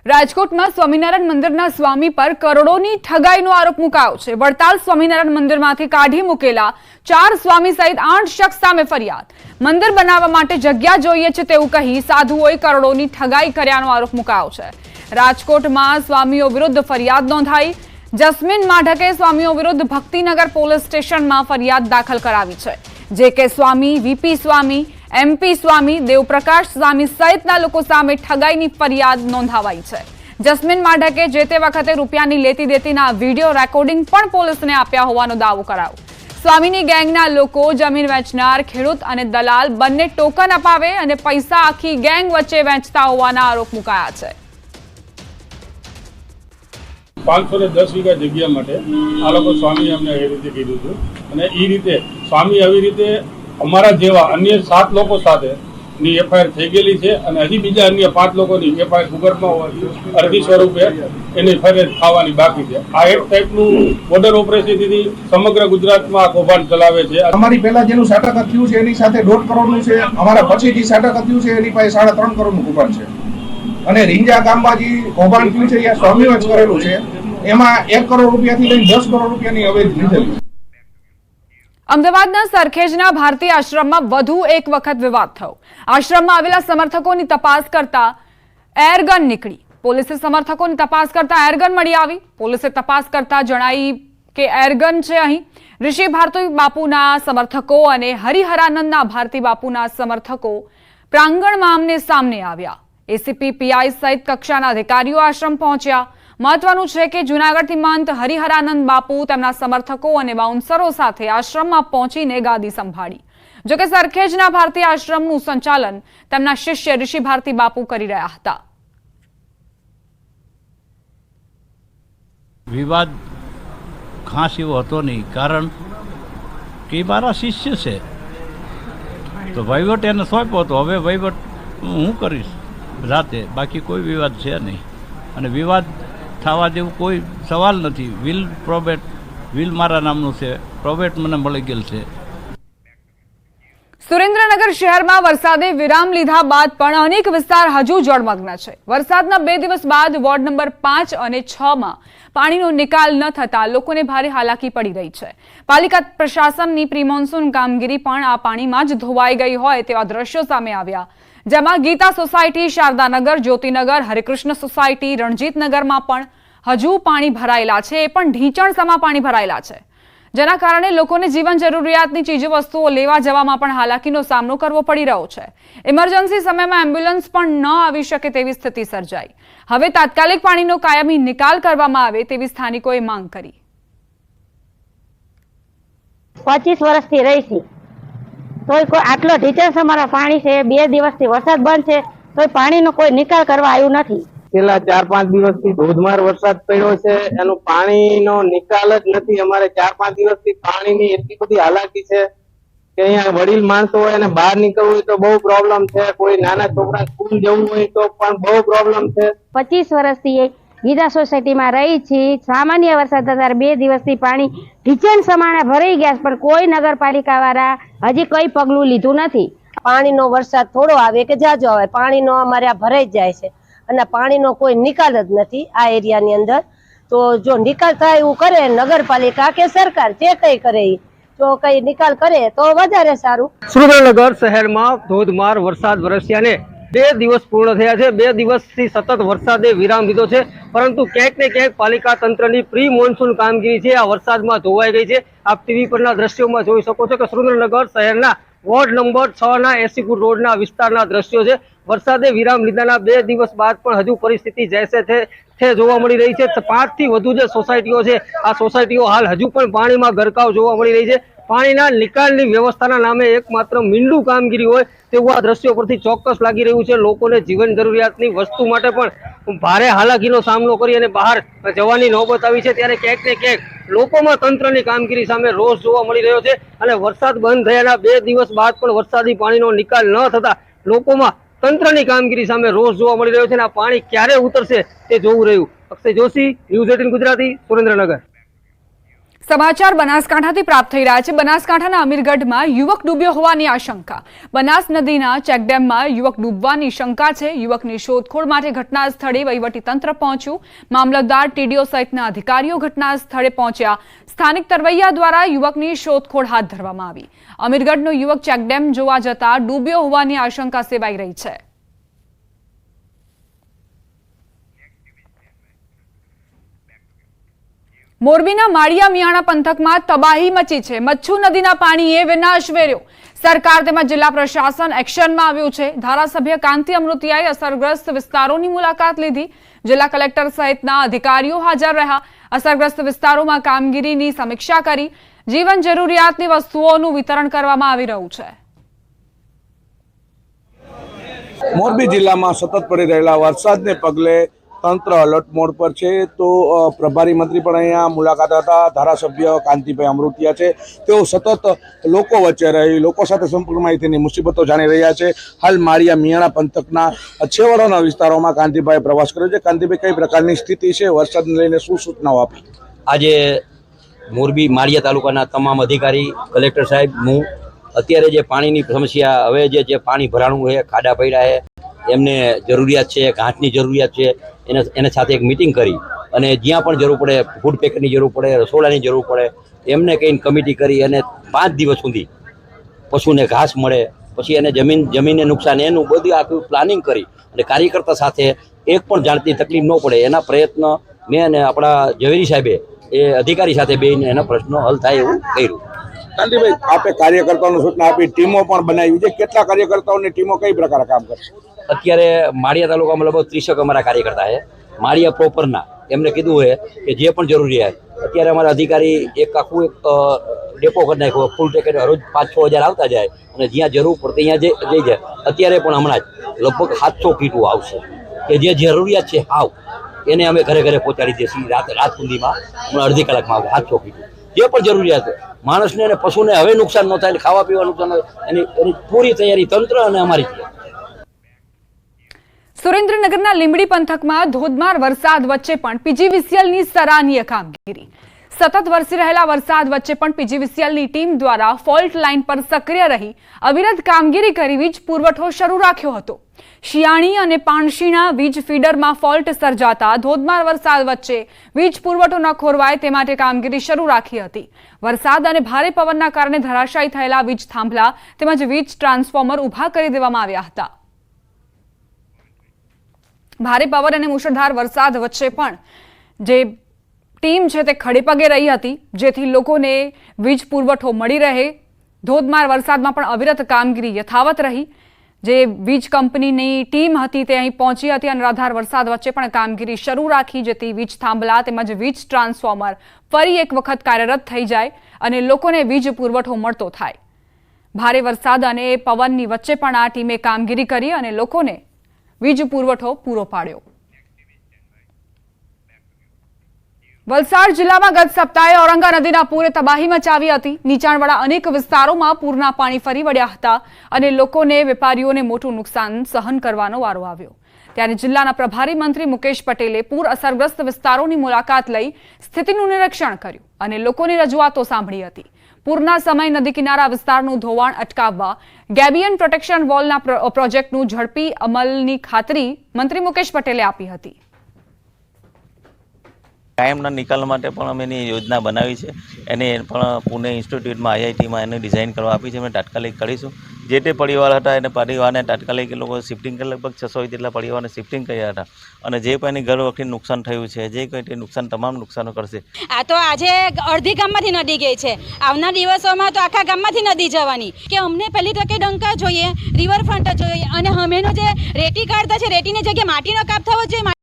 રાજકોટમાં સ્વામિનારાયણ મંદિરના સ્વામી પર કરોડોની ઠગાઈનો આરોપ મુકાયો છે। વડતાલ સ્વામિનારાયણ મંદિરમાંથી કાઢી મૂકેલા 4 સ્વામી સહિત 8 શખ્સ સામે ફરિયાદ। મંદિર બનાવવા માટે જગ્યા જોઈએ છે તેવું કહી સાધુઓએ કરોડોની ઠગાઈ કર્યાનો આરોપ મુકાયો છે। રાજકોટમાં સ્વામીઓ વિરુદ્ધ ફરિયાદ નોંધાઈ। જસ્મીન માઢકે સ્વામીઓ વિરુદ્ધ ભક્તિનગર પોલીસ સ્ટેશનમાં ફરિયાદ દાખલ કરાવી છે। જે કે સ્વામી, વીપી સ્વામી, एमपी स्वामी, देवप्रकाश स्वामी सहितना लोको सामे ठगाईनी फरियाद नोंधावाई छे। जस्मीन माढके जे ते वखते रूपियानी लेती देतीना वीडियो रेकॉर्डिंग पण पोलीसने आप्या होवानो दावो करायो। स्वामीनी गैंगना लोको जमीन वेचनार, खेडूत अने दलाल बंने टोकन अपावे अने पैसा आखी गैंग वच्चे वेचता होवाना आरोप मुकाया छे। 510 वीघा जग्या माटे आ लोको स्वामी अમને એ રીતે કીધું હતું અને એ રીતે સ્વામી આવી રીતે અમારા જેવા અન્ય 7 લોકો સાથે ની એફઆઈઆર થઈ ગયેલી છે અને હજી બીજા અન્ય 5 લોકોની એફઆઈઆર ભૂગર્ભમાં અરજી સ્વરૂપે એની ફરિયાદ થવાની બાકી છે। આ એક ટાઈપનું બોર્ડર ઓપરેશનથી સમગ્ર ગુજરાતમાં કૌભાંડ ચલાવે છે। અમારી પહેલા જેનું સાટક થયું છે એની સાથે 1.5 કરોડનું છે, અમારા પછી જે સાટક થયું છે એની પાસે 3.5 કરોડનું કૌભાંડ છે અને રીંજા ગામમાં જે કૌભાંડ થયું છે એ સ્વામીઓ જ કરેલું છે। એમાં 1 કરોડ રૂપિયાથી લઈને 10 કરોડ રૂપિયાની અવૈધ લીધેલી। અમદાવાદના સરખેજના ભારતીય આશ્રમમાં વધુ એક વખત વિવાદ થયો। આશ્રમમાં આવેલા સમર્થકોની તપાસ કરતા એરગન નીકળી। પોલીસે સમર્થકોની તપાસ કરતા એરગન મળી આવી। પોલીસે તપાસ કરતા જણાઈ કે એરગન છે અહીં ઋષિ ભારતી બાપુના સમર્થકો અને હરિહરાનંદના ભારતી બાપુના સમર્થકો પ્રાંગણમાં આમને સામને આવ્યા। એસીપી, પીઆઈ સહિત કક્ષાના અધિકારીઓ આશ્રમ પહોંચ્યા। મહત્વનું છે કે જૂનાગઢથી મંત હરિહરાનંદ બાપુ તેમના સમર્થકો અને બાઉન્સરો સાથે આશ્રમમાં પહોંચીને ગાદી સંભાળી। જોકે સરખેજના ભારતીય આશ્રમનું સંચાલન તેમના શિષ્ય ઋષિ ભારતી બાપુ કરી રહ્યા હતા। વિવાદ ખાસ એવો હતો નહીં, કારણ કે મારા શિષ્ય છે તો વહીવટ એને સોંપ્યો હતો। હવે વહીવટ હું કરીશ રાતે, બાકી કોઈ વિવાદ છે નહીં અને વિવાદ થવા જેવું કોઈ સવાલ નથી। વિલ મારા નામનું છે, પ્રોબેટ મને મળી ગયેલ છે। સુરેન્દ્રનગર શહેરમાં વરસાદે વિરામ લીધા બાદ પણ અનેક વિસ્તાર હજુ જળમગ્ન છે। વરસાદના 2 દિવસ બાદ વોર્ડ નંબર 5 અને 6 માં પાણીનો નિકાલ ન થતા લોકોને ભારે હાલાકી પડી રહી છે। પાલિકા પ્રશાસનની પ્રી મોન્સૂન કામગીરી પણ આ પાણીમાં જ ધોવાઈ ગઈ હોય તેવા દ્રશ્યો સામે આવ્યા। જેમાં ગીતા સોસાયટી, શારદાનગર, જ્યોતિનગર, હરિકૃષ્ણ સોસાયટી, રણજીતનગરમાં પણ હજુ પાણી ભરાયેલા છે। એ પણ ઢીંચણસમાં પાણી ભરાયેલા છે, જેના કારણે લોકોને જીવન જરૂરિયાતની ચીજવસ્તુઓ લેવા જવામાં પણ હાલાકીનો સામનો કરવો પડી રહ્યો છે। ઇમરજન્સી સમયમાં એમ્બ્યુલન્સ પણ ન આવી શકે તેવી સ્થિતિ સર્જાઈ। હવે તાત્કાલિક પાણીનો કાયમી નિકાલ કરવામાં આવે તેવી સ્થાનિકોએ માંગ કરી। 25 વર્ષથી રહી છે તોય કોઈ આટલો ઢીચણ અમારા પાણી છે। 2 દિવસથી વરસાદ બંધ છે તોય પાણીનો કોઈ નિકાલ કરવા આવ્યું નથી। છેલ્લા 4-5 દિવસથી ધોધમાર વરસાદ પડ્યો છે, એનો પાણીનો નિકાલ જ નથી। અમારે 4-5 દિવસથી પાણીની એટલી બધી હાલાકી છે કે અહીંયા વડીલ માણસો હોય અને બહાર નીકળવું હોય તો બહુ પ્રોબ્લેમ છે। કોઈ નાના છોકરા સ્કૂલ જવું હોય તો પણ બહુ પ્રોબ્લેમ છે। 25 વર્ષથી ગીતા સોસાયટીમાં રહી છીએ। સામાન્ય વરસાદ હતા 2 દિવસથી પાણી ઢીચણ સમાણે ભરાઈ ગયા, પણ કોઈ નગરપાલિકા વાળા હજી કોઈ પગલું લીધું નથી। પાણીનો વરસાદ થોડો આવે કે જાજો આવે, પાણીનો અમારે આ ભરાઈ જાય છે અને પાણીનો કોઈ નિકાલ જ નથી આ એરિયાની અંદર। તો જો નિકાલ થાય એવું કરે નગરપાલિકા કે સરકાર જે કઈ કરે, જો કઈ નિકાલ કરે તો વધારે સારું। સુરેન્દ્રનગર શહેરમાં ધોધમાર વરસાદ વરસ્યાને 2 દિવસ પૂર્ણ થયા છે। 2 દિવસથી સતત વરસાદે વિરામ લીધો છે, પરંતુ ક્યાંક ને ક્યાંક પાલિકા તંત્રની પ્રી મોન્સૂન કામગીરી છે આ વરસાદમાં ધોવાઈ ગઈ છે। આપ ટીવી પરના દ્રશ્યોમાં જોઈ શકો છો કે સુરેન્દ્રનગર શહેરના વોર્ડ નંબર 6 ના એસીપુર રોડના વિસ્તારના દ્રશ્યો છે। વરસાદે વિરામ લીધાના 2 દિવસ બાદ પણ હજુ પરિસ્થિતિ જૈસે છે જોવા મળી રહી છે। 5 થી વધુ જે સોસાયટીઓ છે આ સોસાયટીઓ હાલ હજુ પણ પાણીમાં ગરકાવ જોવા મળી રહી છે। પાણીના નિકાલની વ્યવસ્થાના નામે એકમાત્ર મીંડું કામગીરી હોય તેવું આ દ્રશ્યો પરથી ચોક્કસ લાગી રહ્યું છે। લોકોને જીવન જરૂરિયાતની વસ્તુ માટે પણ ભારે હાલાકીનો સામનો કરી અને બહાર જવાની નોબત આવી છે, ત્યારે ક્યાંક ને ક્યાંક લોકોમાં તંત્રની કામગીરી સામે રોષ જોવા મળી રહ્યો છે અને વરસાદ બંધ થયાના 2 દિવસ બાદ પણ વરસાદી પાણીનો નિકાલ ન થતા લોકોમાં તંત્રની કામગીરી સામે રોષ જોવા મળી રહ્યો છે અને આ પાણી ક્યારે ઉતરશે તે જોવું રહ્યું। અક્ષય જોશી, ન્યૂઝ 18 ગુજરાતી, સુરેન્દ્રનગર। સમાચાર બનાસકાંઠાથી પ્રાપ્ત થઈ રહ્યા છે। બનાસકાંઠાના અમીરગઢમાં યુવક ડૂબ્યો હોવાની આશંકા। બનાસ નદીના ચેકડેમમાં યુવક ડૂબવાની શંકા છે। યુવકની શોધખોળ માટે ઘટના સ્થળે વહીવટીતંત્ર પહોંચ્યું। મામલતદાર, ટીડીઓ સહિતના અધિકારીઓ ઘટના સ્થળે પહોંચ્યા। સ્થાનિક તરવૈયા દ્વારા યુવકની શોધખોળ હાથ ધરવામાં આવી। અમીરગઢનો યુવક ચેકડેમ જોવા જતા ડૂબ્યો હોવાની આશંકા સેવાઈ રહી છે। મોરબીના માળિયા મિયાણા પંથકમાં તબાહી મચી છે। મચ્છુ નદીના પાણીએ વિનાશ વેર્યો। સરકાર તેમજ જિલ્લા પ્રશાસન એક્શનમાં આવ્યું છે। ધારાસભ્ય કાંતિ અમૃતિયાએ અસરગ્રસ્ત વિસ્તારોની મુલાકાત લીધી। જિલ્લા કલેક્ટર સહિતના અધિકારીઓ હાજર રહ્યા। અસરગ્રસ્ત વિસ્તારોમાં કામગીરીની સમીક્ષા કરી। જીવન જરૂરિયાતની વસ્તુઓનું વિતરણ કરવામાં આવી રહ્યું છે। મોરબી જિલ્લામાં સતત પડી રહેલા વરસાદને પગલે તંત્ર અલર્ટ મોડ પર છે। તો પ્રભારી મંત્રી પણ અહીંયા મુલાકાત હતા। ધારાસભ્ય કાંતિભાઈ અમૃતિયા છે, તેઓ સતત લોકો વચ્ચે રહી લોકો સાથે સંપર્કમાં તેની મુસીબતો જાણી રહ્યા છે। હાલ માળિયા મિયાણા પંથકના છેવાડાના વિસ્તારોમાં કાંતિભાઈ પ્રવાસ કર્યો છે। કાંતિભાઈ, કઈ પ્રકારની સ્થિતિ છે, વરસાદને લઈને શું સૂચનાઓ આપી? આજે મોરબી માળિયા તાલુકાના તમામ અધિકારી, કલેક્ટર સાહેબ, હું અત્યારે જે પાણીની સમસ્યા, હવે જે પાણી ભરાણું છે, ખાડા પડ્યા છે, એમને જરૂરિયાત છે, ઘાસની જરૂરિયાત છે, એને સાથે એક મીટિંગ કરી અને જ્યાં પણ જરૂર પડે, ફૂડ પેકેટની જરૂર પડે, રસોડાની જરૂર પડે, એમને કહીને કમિટી કરી અને 5 દિવસ સુધી પશુને ઘાસ મળે, પછી એને જમીનને નુકસાન, એનું બધું આખું પ્લાનિંગ કરી અને કાર્યકર્તા સાથે એક પણ જાણતી તકલીફ ન પડે એના પ્રયત્ન મેં અને આપણા ઝવેરી સાહેબે એ અધિકારી સાથે બેસીને એના પ્રશ્નો હલ થાય એવું કર્યું। કાંતિભાઈ, આપે કાર્યકર્તાઓને સૂચના આપી, ટીમો પણ બનાવી છે। કેટલા કાર્યકર્તાઓની ટીમો કઈ પ્રકારે કામ કરશે? અત્યારે માળિયા તાલુકામાં લગભગ 30 અમારા કાર્યકર્તા છે। માળિયા પ્રોપરના એમને કીધું છે કે જે પણ જરૂરિયાત, અત્યારે અમારા અધિકારી એક આખું ડેપો કરી નાખ્યો, ફૂલ ટેકેટ રોજ 5-6 હજાર આવતા જાય અને જ્યાં જરૂર પડતી અહીંયા જઈ જાય। અત્યારે પણ હમણાં જ લગભગ 700 કીટો આવશે કે જે જરૂરિયાત છે હાવ એને અમે ઘરે ઘરે પહોંચાડી દઈશું। રાત સુધીમાં અડધી કલાકમાં આવે 700 કીટો જે પણ જરૂરિયાત છે માણસને અને પશુને હવે નુકસાન ન થાય, ખાવા પીવા નુકસાન હોય, એની પૂરી તૈયારી તંત્ર અને અમારી છે। સુરેન્દ્રનગરના લીંબડી પંથકમાં ધોધમાર વરસાદ વચ્ચે પણ પીજીવીસીએલની સરાહનીય કામગીરી। સતત વરસી રહેલા વરસાદ વચ્ચે પણ પીજીવીસીએલની ટીમ દ્વારા ફોલ્ટ લાઇન પર સક્રિય રહી અવિરત કામગીરી કરી વીજ પુરવઠો શરૂ રાખ્યો હતો। શિયાણી અને પાણશીણા વીજ ફીડરમાં ફોલ્ટ સર્જાતા ધોધમાર વરસાદ વચ્ચે વીજ પુરવઠો ન ખોરવાય તે માટે કામગીરી શરૂ રાખી હતી। વરસાદ અને ભારે પવનના કારણે ધરાશાયી થયેલા વીજ થાંભલા તેમજ વીજ ટ્રાન્સફોર્મર ઊભા કરી દેવામાં આવ્યા હતા। ભારે પવન અને મુશળધાર વરસાદ વચ્ચે પણ જે ટીમ છે તે ખડેપગે રહી હતી, જેથી લોકોને વીજ પુરવઠો મળી રહે। ધોધમાર વરસાદમાં પણ અવિરત કામગીરી યથાવત રહી। જે વીજ કંપનીની ટીમ હતી તે અહીં પહોંચી હતી અને અનરાધાર વરસાદ વચ્ચે પણ કામગીરી શરૂ રાખી, જેથી વીજ થાંભલા તેમજ વીજ ટ્રાન્સફોર્મર ફરી એક વખત કાર્યરત થઈ જાય અને લોકોને વીજ પુરવઠો મળતો થાય। ભારે વરસાદ અને પવનની વચ્ચે પણ આ ટીમે કામગીરી કરી અને લોકોને વીજ પુરવઠો પૂરો પાડ્યો। વલસાડ જિલ્લામાં ગત સપ્તાહે ઔરંગા નદીના પૂરે તબાહી મચાવી હતી। નીચાણવાળા અનેક વિસ્તારોમાં પૂરના પાણી ફરી વળ્યા હતા અને લોકોને, વેપારીઓને મોટું નુકસાન સહન કરવાનો વારો આવ્યો। ત્યારે જિલ્લાના પ્રભારી મંત્રી મુકેશ પટેલે પૂર અસરગ્રસ્ત વિસ્તારોની મુલાકાત લઈ સ્થિતિનું નિરીક્ષણ કર્યું અને લોકોની રજૂઆતો સાંભળી હતી। પૂરના સમયે નદી કિનારા વિસ્તારનું ધોવાણ અટકાવવા ગેબિયન પ્રોટેક્શન વોલના પ્રોજેક્ટનું ઝડપી અમલની ખાતરી મંત્રી મુકેશ પટેલે આપી હતી। કાયમના નિકાલ માટે પણ અમે એની યોજના બનાવી છે। એને પણ પુણે ઇન્સ્ટિટ્યૂટમાં IITમાં એને ડિઝાઇન કરવા આપી છે। અમે તાત્કાલિક કરીશું। જે તે પરિવાર હતા એને પરિવારને તાત્કાલિક એ લોકો શિફ્ટિંગ કરી, લગભગ 600 જેટલા પરિવારને શિફ્ટિંગ કર્યા હતા અને જે પણ એની ઘર વખતે નુકસાન થયું છે, જે કંઈ તે નુકસાન, તમામ નુકસાનો કરશે। આ તો આજે અડધી ગામમાંથી નદી ગઈ છે, આવનાર દિવસોમાં તો આખા ગામમાંથી નદી જવાની કે અમને પહેલી તકે ડંકા જોઈએ, રિવરફ્રન્ટ જોઈએ અને અમેનો જે રેતી કાઢતા છે રેતીની જગ્યાએ માટીનો કાપ થવો જોઈએ।